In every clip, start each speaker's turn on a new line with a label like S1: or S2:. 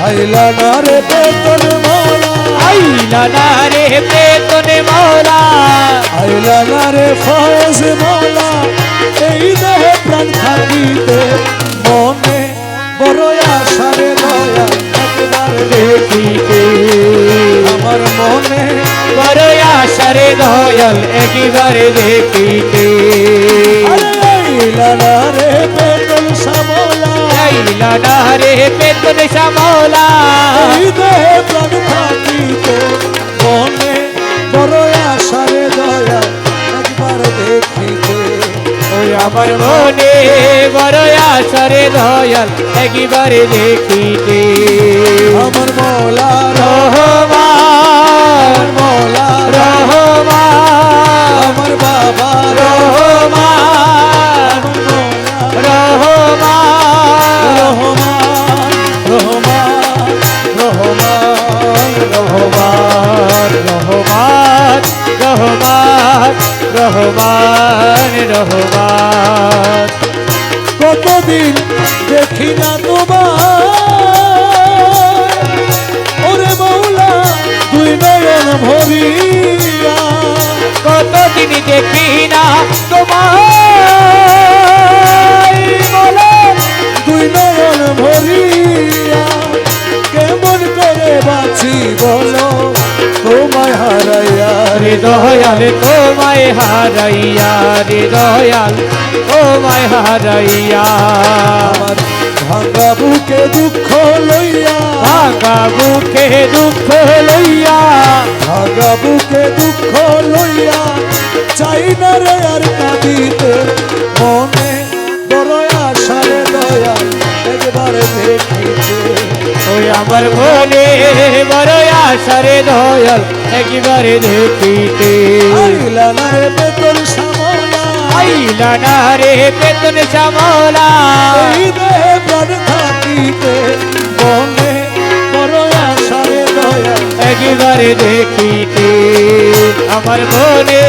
S1: আইলা না রে বেতন মৌলা,
S2: আইলা না রে বেতন মৌলা,
S1: আইলা না রে ফয়েজ মৌলা, এই দেহে প্রাণ থাকিতে মনে বড় আশা রে দয়া একবার
S2: দেখিতে
S1: আমার মনে
S2: বড় আশা রে দয়াল একবারে দেখিতে।
S1: আইলা না রে বেতন শ্যামলা,
S2: আইলা না রে বেতন শ্যামলা,
S1: এই দেহে প্রাণ থাকিতে মনে বড় আশা রে দয়া একবার দেখিতে।
S2: ওই আমার মনে বড় আশা রে দয়াল একবারে দেখিতে।
S1: আমার মৌলা
S2: রহমান
S1: মৌলা
S2: রহমান
S1: আমার বাবা
S2: রহমান রহমান
S1: রহমান রহমান
S2: রহমান রহমান রহমান রহমান রহমান।
S1: কতদিন দেখি না তোমার ওরে মৌলা দুই নয়ন ভরিয়া,
S2: কতদিন দেখি না তোমার বলো
S1: দুই নয়ন ভরিয়া কেমন করে বাঁচি বলো তোমায় হারাইয়া
S2: রে দয়াল তোমায় হারাইয়া রে দয়াল তোমায় হারাইয়া।
S1: আমার ভাঙা বুকে দুঃখ লইয়া,
S2: ভাঙা বুকে দুঃখ লইয়া,
S1: ভাঙা বুকে দুঃখ লইয়া চাই না রে আর কাঁদিতে মনে বড় আশা রে দয়া একবার দেখিতে।
S2: ওই আমার মনে বড় আশা রে দয়াল একবারে দেখিতে।
S1: আইলা না রে বেতন শ্যামলা,
S2: আইলা না রে বেতন শ্যামলা,
S1: এই দেহে প্রাণ থাকিতে মনে বড় আশা রে দয়া
S2: একবারে দেখিতে। আমার মনে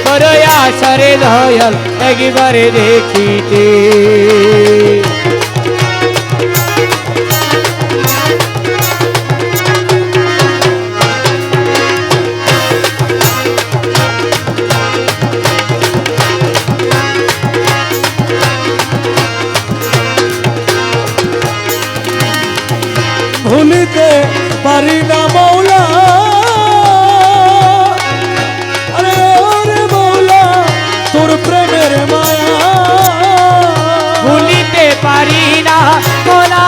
S2: বড় আশা রে দয়াল একবারে দেখিতে।
S1: ভুলিতে পারি না মৌলা, আরে ওরে মৌলা তোর প্রেমের মায়া,
S2: ভুলিতে পারি না মোলা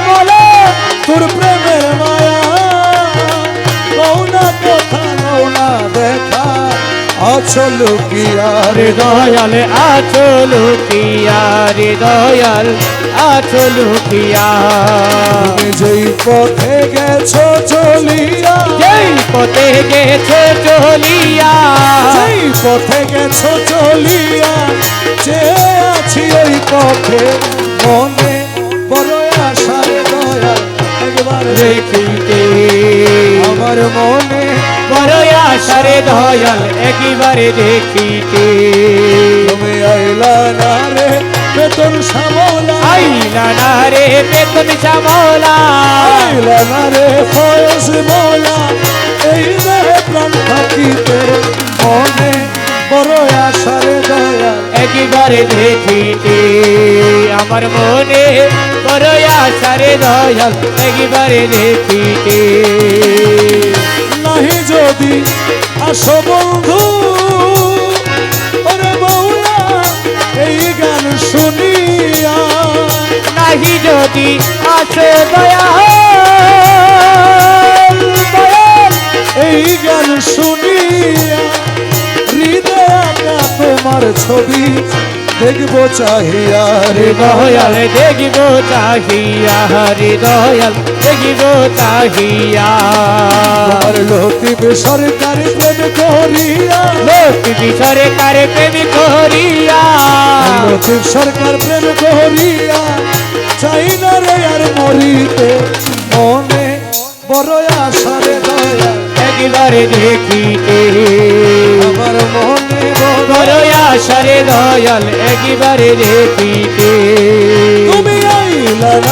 S2: বলো
S1: তোর প্রেমের মায়া মৌলা কথা মৌলা দেখা অচল কিয়া
S2: রে দয়াল আছো লুকিয়া রে দয়াল আছো লুকিয়া।
S1: তুমি যেই পথে গেছো চলিয়া,
S2: যেই পথে গেছো চলিয়া,
S1: যেই পথে গেছো চলিয়া যে আছি ওই পথে মনে বড় আশা রে দয়া একবার
S2: দেখিতে
S1: আমার মনে
S2: বড় আশা রে দয়াল একবারে দেখিতে।
S1: তুমি আইলা না রে বেতন শ্যামলা,
S2: আইলা না রে বেতন শ্যামলা,
S1: আইলা না রে ফয়েজ মৌলা, এই দেহে প্রাণ থাকিতে মনে বড় আশা রে দয়া
S2: একবারে দেখিতে। আমার মনে বড় আশা রে দয়াল একবারে দেখিতে।
S1: নাহি যদি আসো বন্ধু ওরে মৌলা এই গান শুনিয়া,
S2: নাহি যদি আসো দয়াল দয়াল
S1: এই গান শুনিয়া হৃদয় আঁকা তোমার ছবি দেখবো চাহিয়া রে
S2: দয়াল দেখিব চাহিয়া রে দয়াল দেখিব চাহিয়া।
S1: তোমার লতিফ সরকার প্রেম করিয়া,
S2: লতিফ সরকার প্রেম করিয়া,
S1: লতিফ সরকার প্রেম করিয়া চাই না রে আর মরিতে মনে বড় আশা রে দয়া
S2: একবারে দেখিতে।
S1: আমার মনে
S2: বড় আশা রে দয়াল একবারে দেখিতে।
S1: তুমি আইলা না